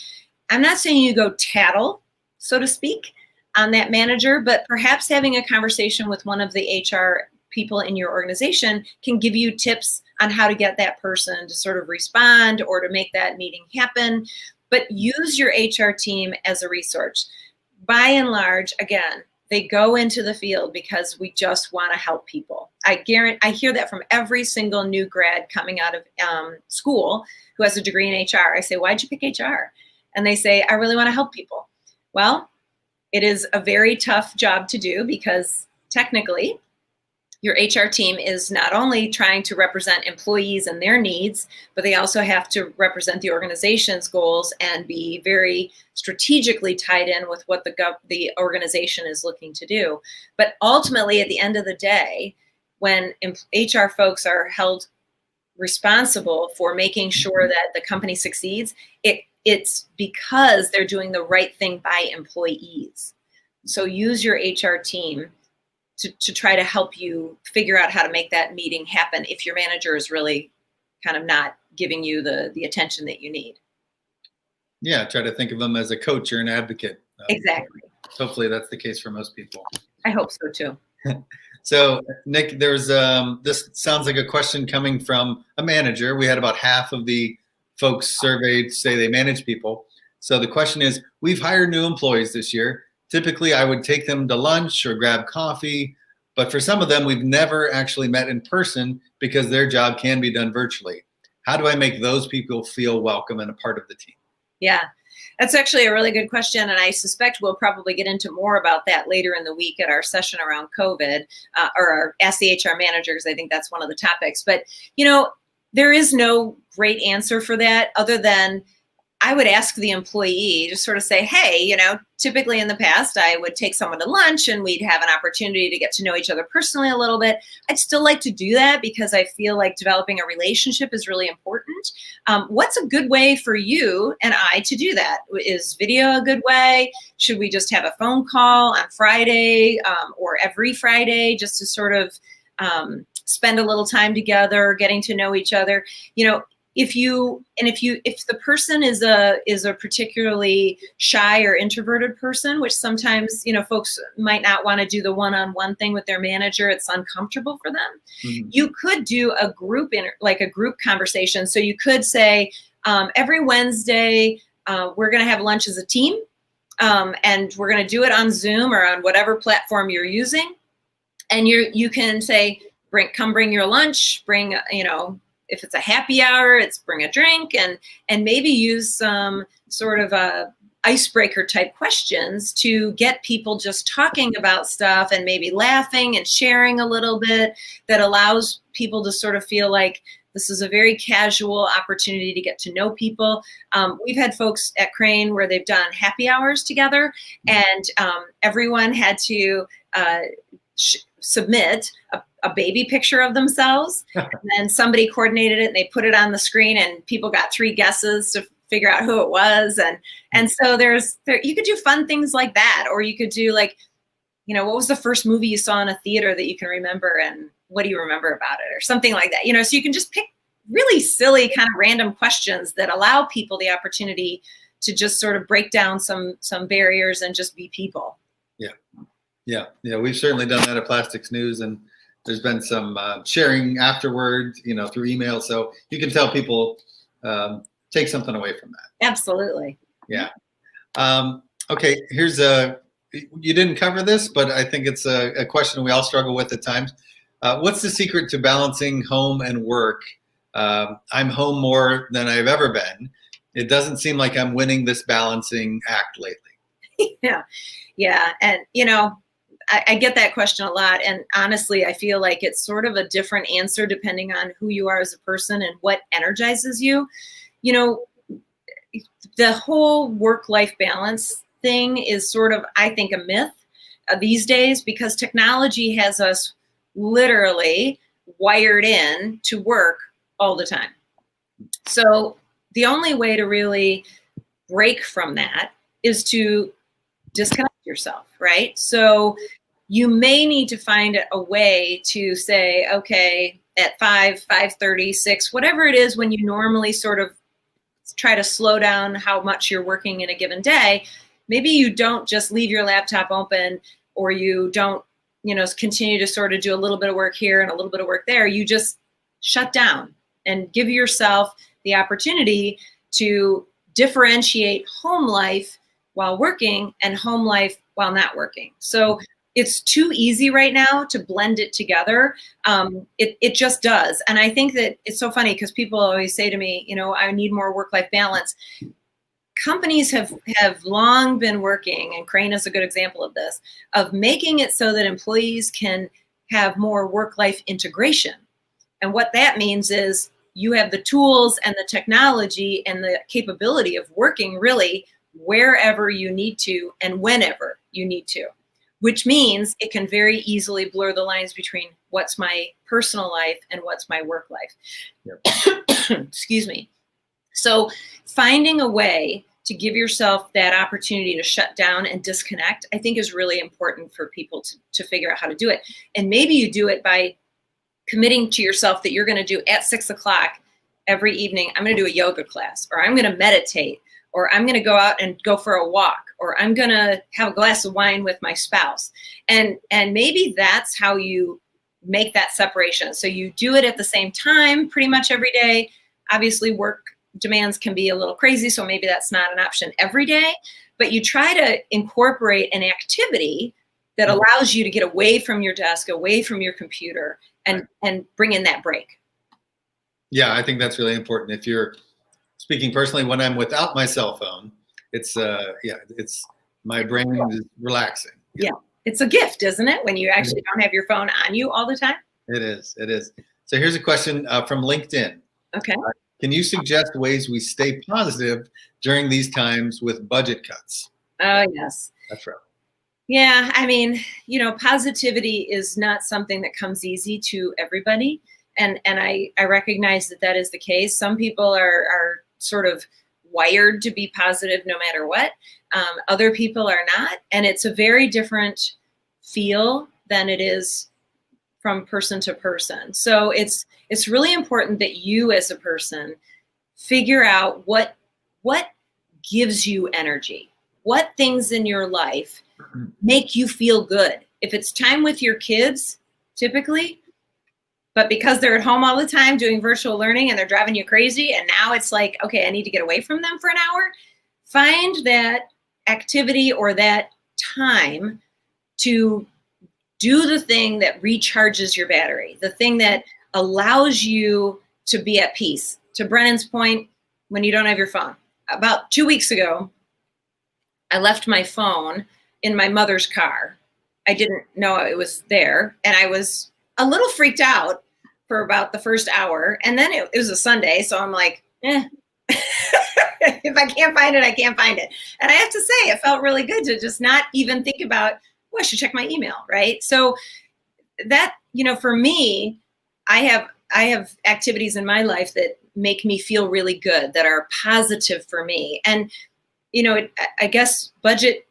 I'm not saying you go tattle, so to speak, on that manager, but perhaps having a conversation with one of the HR people in your organization can give you tips on how to get that person to sort of respond or to make that meeting happen. But use your HR team as a resource. By and large, again, they go into the field because we just want to help people. I hear that from every single new grad coming out of school who has a degree in HR. I say, why'd you pick HR? And they say, I really want to help people. Well, it is a very tough job to do, because technically your HR team is not only trying to represent employees and their needs, but they also have to represent the organization's goals and be very strategically tied in with what the organization is looking to do. But ultimately, at the end of the day, when HR folks are held responsible for making sure that the company succeeds, it's because they're doing the right thing by employees. So use your HR team to try to help you figure out how to make that meeting happen if your manager is really kind of not giving you the attention that you need. Yeah, try to think of them as a coach or an advocate. Exactly. Hopefully that's the case for most people. I hope so too. So Nick, there's this sounds like a question coming from a manager. We had about half of the folks surveyed say they manage people. So the question is, we've hired new employees this year. Typically, I would take them to lunch or grab coffee, but for some of them, we've never actually met in person because their job can be done virtually. How do I make those people feel welcome and a part of the team? Yeah, that's actually a really good question, and I suspect we'll probably get into more about that later in the week at our session around COVID, or our Ask the HR Managers. I think that's one of the topics. But, there is no great answer for that other than I would ask the employee to sort of say, hey, typically in the past, I would take someone to lunch and we'd have an opportunity to get to know each other personally a little bit. I'd still like to do that because I feel like developing a relationship is really important. What's a good way for you and I to do that? Is video a good way? Should we just have a phone call on Friday or every Friday just to sort of spend a little time together, getting to know each other? If the person is a particularly shy or introverted person, which sometimes folks might not want to do the one-on-one thing with their manager, it's uncomfortable for them. Mm-hmm. You could do a group conversation. So you could say every Wednesday we're going to have lunch as a team, and we're going to do it on Zoom or on whatever platform you're using. And you can say come bring your lunch, bring if it's a happy hour, it's bring a drink, and maybe use some sort of a icebreaker type questions to get people just talking about stuff and maybe laughing and sharing a little bit, that allows people to sort of feel like this is a very casual opportunity to get to know people. We've had folks at Crain where they've done happy hours together, and everyone had to submit a baby picture of themselves, and then somebody coordinated it and they put it on the screen, and people got 3 guesses to figure out who it was. And so you could do fun things like that, or you could do like, what was the first movie you saw in a theater that you can remember, and what do you remember about it, or something like that. So you can just pick really silly kind of random questions that allow people the opportunity to just sort of break down some barriers and just be people. Yeah. We've certainly done that at Plastics News, and there's been some sharing afterwards, through email. So you can tell people take something away from that. Absolutely. Yeah. Okay. You didn't cover this, but I think it's a question we all struggle with at times. What's the secret to balancing home and work? I'm home more than I've ever been. It doesn't seem like I'm winning this balancing act lately. Yeah. And, I get that question a lot. And honestly, I feel like it's sort of a different answer depending on who you are as a person and what energizes you. The whole work-life balance thing is sort of, I think, a myth these days, because technology has us literally wired in to work all the time. So the only way to really break from that is to disconnect yourself, right? So you may need to find a way to say, okay, at 5:30, 6, whatever it is, when you normally sort of try to slow down how much you're working in a given day, maybe you don't just leave your laptop open, or you don't, continue to sort of do a little bit of work here and a little bit of work there. You just shut down and give yourself the opportunity to differentiate home life while working and home life while not working. So it's too easy right now to blend it together. It just does. And I think that it's so funny because people always say to me, I need more work-life balance. Companies have long been working, and Crain is a good example of this, of making it so that employees can have more work-life integration. And what that means is you have the tools and the technology and the capability of working really wherever you need to and whenever you need to, which means it can very easily blur the lines between what's my personal life and what's my work life. Yep. Excuse me. So finding a way to give yourself that opportunity to shut down and disconnect, I think is really important for people to figure out how to do it. And maybe you do it by committing to yourself that you're going to do at 6 o'clock every evening, I'm going to do a yoga class, or I'm going to meditate, or I'm going to go out and go for a walk, or I'm going to have a glass of wine with my spouse. And maybe that's how you make that separation. So you do it at the same time pretty much every day. Obviously, work demands can be a little crazy, so maybe that's not an option every day, but you try to incorporate an activity that allows you to get away from your desk, away from your computer, and bring in that break. Yeah, I think that's really important. If you're speaking personally, when I'm without my cell phone, it's my brain is relaxing. Yeah, it's a gift, isn't it? When you actually don't have your phone on you all the time. It is. So here's a question from LinkedIn. Okay. Can you suggest ways we stay positive during these times with budget cuts? Oh, yes. That's right. Yeah, I mean, positivity is not something that comes easy to everybody. And I recognize that is the case. Some people are sort of wired to be positive no matter what. Other people are not. And it's a very different feel than it is from person to person. So it's really important that you as a person figure out what gives you energy, what things in your life make you feel good. If it's time with your kids, typically, but because they're at home all the time doing virtual learning and they're driving you crazy, and now it's like, okay, I need to get away from them for an hour, find that activity or that time to do the thing that recharges your battery, the thing that allows you to be at peace. To Brennan's point, when you don't have your phone. About 2 weeks ago, I left my phone in my mother's car. I didn't know it was there, and I was a little freaked out for about the first hour, and then it was a Sunday, so I'm like, if I can't find it, I can't find it. And I have to say, it felt really good to just not even think about, I should check my email, right? So that, for me, I have activities in my life that make me feel really good, that are positive for me. And, I guess budget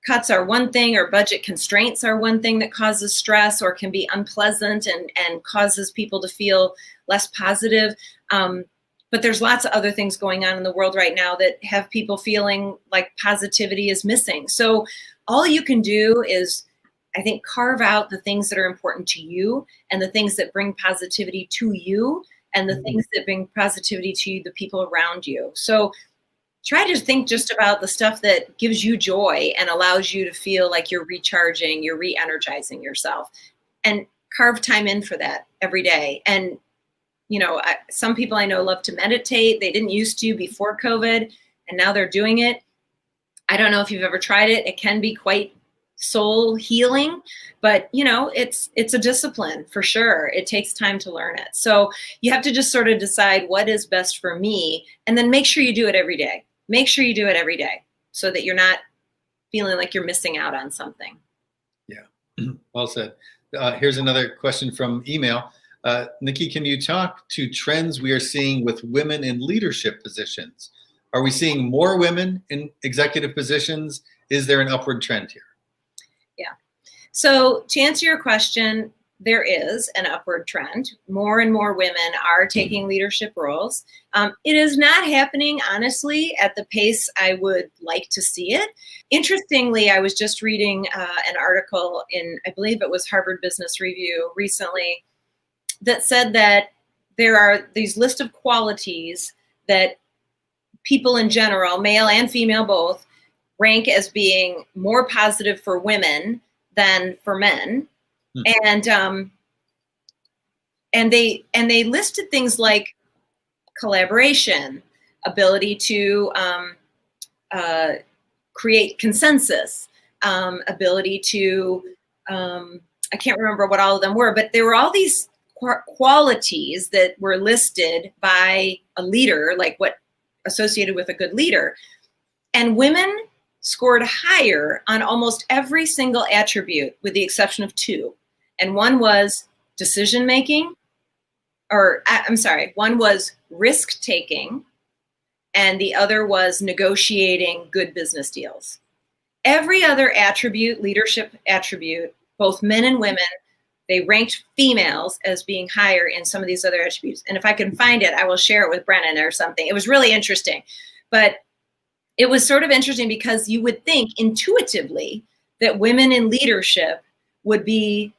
cuts are one thing, or budget constraints are one thing that causes stress or can be unpleasant and causes people to feel less positive. But there's lots of other things going on in the world right now that have people feeling like positivity is missing. So all you can do is, I think, carve out the things that are important to you and the things that bring positivity to you and the things that bring positivity to the people around you. So try to think just about the stuff that gives you joy and allows you to feel like you're recharging, you're re-energizing yourself, and carve time in for that every day. And, some people I know love to meditate. They didn't used to before COVID, and now they're doing it. I don't know if you've ever tried it. It can be quite soul healing, but it's a discipline for sure. It takes time to learn it. So you have to just sort of decide what is best for me, and then make sure you do it every day. Make sure you do it every day so that you're not feeling like you're missing out on something. Yeah, well said. Here's another question from email. Nikki, can you talk to trends we are seeing with women in leadership positions? Are we seeing more women in executive positions? Is there an upward trend here? Yeah. So to answer your question, there is an upward trend. More and more women are taking leadership roles. It is not happening, honestly, at the pace I would like to see it. Interestingly, I was just reading an article in, I believe it was Harvard Business Review recently, that said that there are these list of qualities that people in general, male and female both, rank as being more positive for women than for men. And they listed things like collaboration, ability to create consensus, ability to I can't remember what all of them were, but there were all these qualities that were listed by a leader, like what associated with a good leader, and women scored higher on almost every single attribute with the exception of two. And one was decision making, one was risk taking, and the other was negotiating good business deals. Every other attribute, leadership attribute, both men and women, they ranked females as being higher in some of these other attributes. And if I can find it, I will share it with Brennan or something. It was really interesting. But it was sort of interesting because you would think intuitively that women in leadership would be,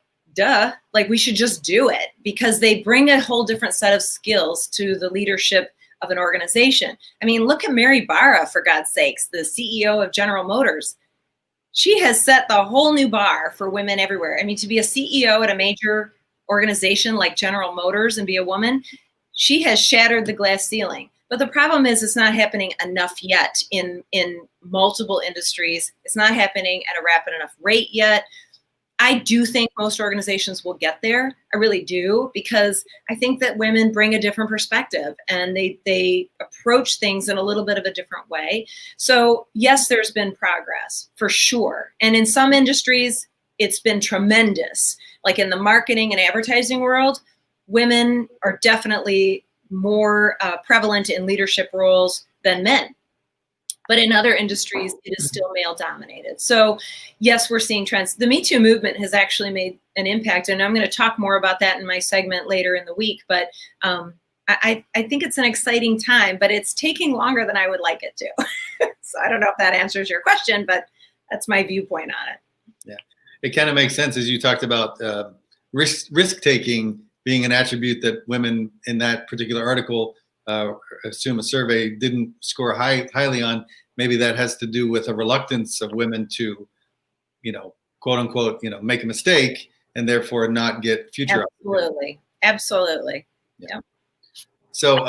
like we should just do it, because they bring a whole different set of skills to the leadership of an organization. I mean, look at Mary Barra, for God's sakes, the CEO of General Motors. She has set the whole new bar for women everywhere. I mean, to be a CEO at a major organization like General Motors and be a woman, she has shattered the glass ceiling. But the problem is it's not happening enough yet in multiple industries. It's not happening at a rapid enough rate yet. I do think most organizations will get there. I really do, because I think that women bring a different perspective and they approach things in a little bit of a different way. So yes, there's been progress for sure. And in some industries, it's been tremendous. Like in the marketing and advertising world, women are definitely more prevalent in leadership roles than men. But in other industries, it is still male dominated. So yes, we're seeing trends. The Me Too movement has actually made an impact, and I'm going to talk more about that in my segment later in the week. But I think it's an exciting time, but it's taking longer than I would like it to. So I don't know if that answers your question, but that's my viewpoint on it. Yeah, it kind of makes sense as you talked about risk-taking being an attribute that women in that particular article, assume a survey, didn't score highly on. Maybe that has to do with a reluctance of women to, quote unquote, make a mistake and therefore not get future. Absolutely. Yeah. So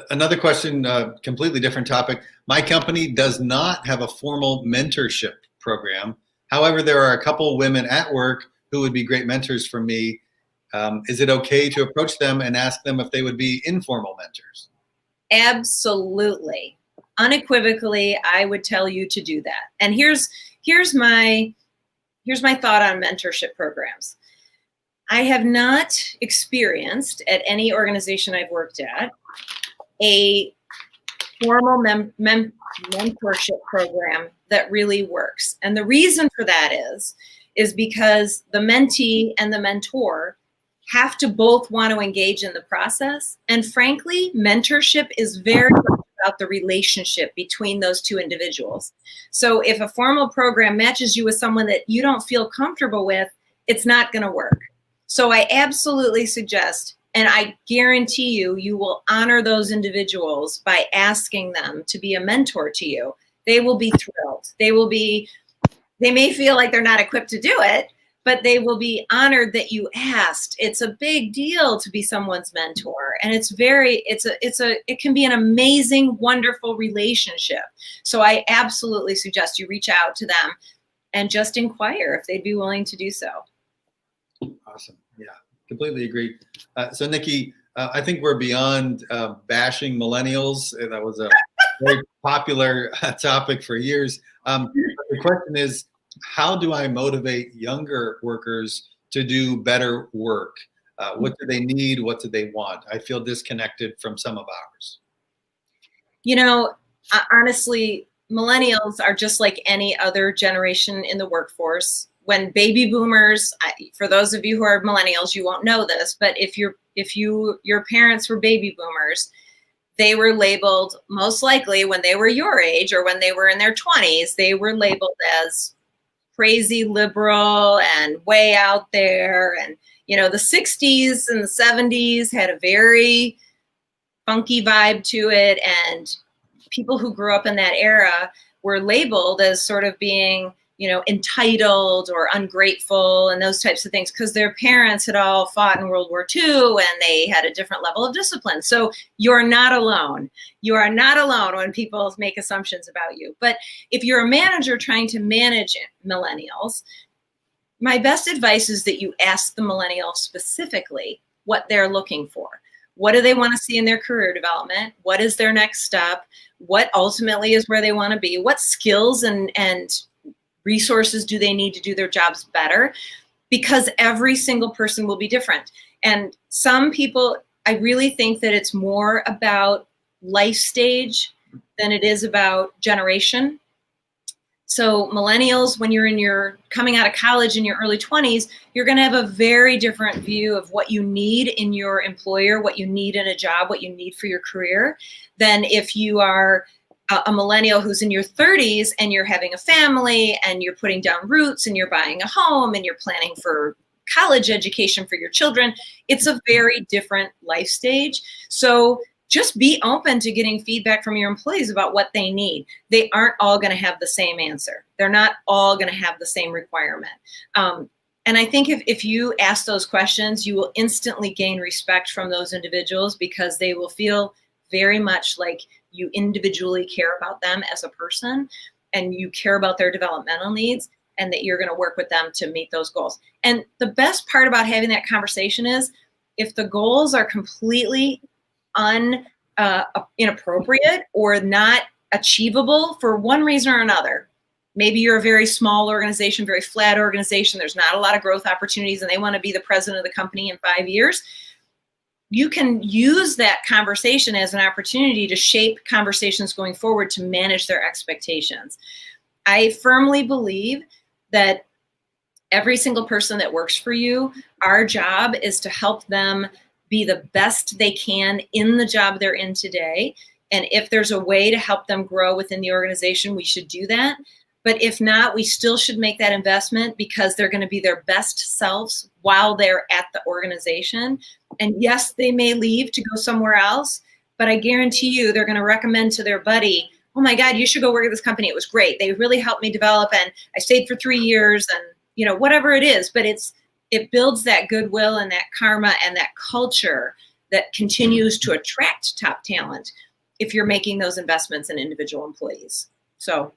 another question, completely different topic. My company does not have a formal mentorship program. However, there are a couple women at work who would be great mentors for me. Is it okay to approach them and ask them if they would be informal mentors? Absolutely. Unequivocally, I would tell you to do that. And here's my thought on mentorship programs. I have not experienced at any organization I've worked at a formal mentorship program that really works. And the reason for that is because the mentee and the mentor have to both want to engage in the process. And frankly, mentorship is very much about the relationship between those two individuals. So if a formal program matches you with someone that you don't feel comfortable with, it's not going to work. So I absolutely suggest, and I guarantee you, you will honor those individuals by asking them to be a mentor to you. They will be thrilled. They may feel like they're not equipped to do it, but they will be honored that you asked. It's a big deal to be someone's mentor. And it can be an amazing, wonderful relationship. So I absolutely suggest you reach out to them and just inquire if they'd be willing to do so. Awesome. Yeah, completely agree. So Nikki, I think we're beyond bashing millennials. That was a very popular topic for years. The question is, how do I motivate younger workers to do better work? What do they need? What do they want? I feel disconnected from some of ours. You know, honestly, millennials are just like any other generation in the workforce. When baby boomers, for those of you who are millennials, you won't know this, but if your parents were baby boomers, they were labeled, most likely when they were your age or when they were in their 20s, they were labeled as crazy liberal and way out there. And, you know, the 60s and the 70s had a very funky vibe to it. And people who grew up in that era were labeled as sort of being, you know, entitled or ungrateful and those types of things because their parents had all fought in World War II and they had a different level of discipline. So you're not alone. You are not alone when people make assumptions about you. But if you're a manager trying to manage millennials, my best advice is that you ask the millennial specifically what they're looking for. What do they want to see in their career development? What is their next step? What ultimately is where they want to be? What skills and resources do they need to do their jobs better? Because every single person will be different. And some people, I really think that it's more about life stage than it is about generation. So millennials, when you're coming out of college in your early 20s, you're going to have a very different view of what you need in your employer, what you need in a job, what you need for your career, than if you are a millennial who's in your 30s and you're having a family and you're putting down roots and you're buying a home and you're planning for college education for your children. It's a very different life stage. So just be open to getting feedback from your employees about what they need. They aren't all going to have the same answer. They're not all going to have the same requirement. And I think if you ask those questions, you will instantly gain respect from those individuals because they will feel very much like you individually care about them as a person and you care about their developmental needs and that you're going to work with them to meet those goals. And the best part about having that conversation is if the goals are completely inappropriate or not achievable for one reason or another, maybe you're a very small organization, very flat organization, there's not a lot of growth opportunities and they want to be the president of the company in 5 years, you can use that conversation as an opportunity to shape conversations going forward to manage their expectations. I firmly believe that every single person that works for you, our job is to help them be the best they can in the job they're in today. And if there's a way to help them grow within the organization, we should do that. But if not, we still should make that investment because they're going to be their best selves while they're at the organization. And yes, they may leave to go somewhere else, but I guarantee you they're going to recommend to their buddy, oh my God, you should go work at this company. It was great. They really helped me develop and I stayed for 3 years and, you know, whatever it is, but it builds that goodwill and that karma and that culture that continues to attract top talent if you're making those investments in individual employees. So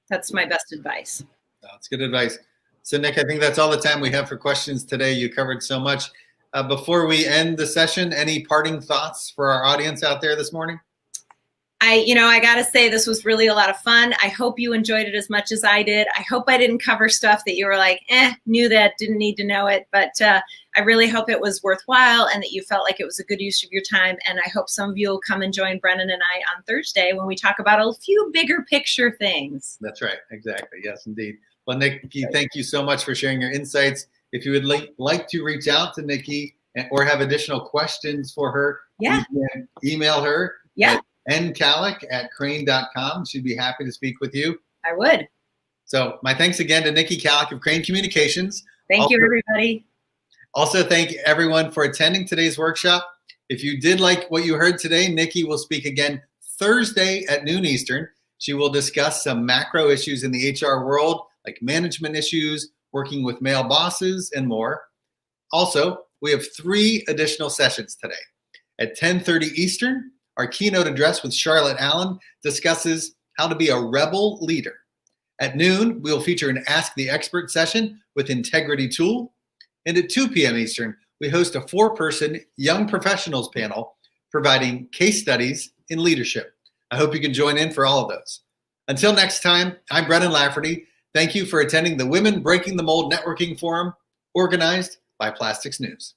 that's my best advice. That's good advice. So Nick, I think that's all the time we have for questions today. You covered so much. Before we end the session, any parting thoughts for our audience out there this morning? I got to say, this was really a lot of fun. I hope you enjoyed it as much as I did. I hope I didn't cover stuff that you were like, knew that, didn't need to know it. But I really hope it was worthwhile and that you felt like it was a good use of your time. And I hope some of you will come and join Brennan and I on Thursday when we talk about a few bigger picture things. That's right. Exactly. Yes, indeed. Well, Nikki, thank you so much for sharing your insights. If you would like to reach out to Nikki or have additional questions for her, yeah, you can email her. Yeah. nkallek@crain.com. She'd be happy to speak with you. I would. So my thanks again to Nikki Kallek of Crain Communications. Thank you, everybody. Also, thank everyone for attending today's workshop. If you did like what you heard today, Nikki will speak again Thursday at noon Eastern. She will discuss some macro issues in the HR world, like management issues, working with male bosses, and more. Also, we have 3 additional sessions today. At 10:30 Eastern, our keynote address with Charlotte Allen discusses how to be a rebel leader. At noon, we'll feature an Ask the Expert session with Integrity Tool. And at 2 p.m. Eastern, we host a 4-person young professionals panel providing case studies in leadership. I hope you can join in for all of those. Until next time, I'm Brennan Lafferty. Thank you for attending the Women Breaking the Mold Networking Forum, organized by Plastics News.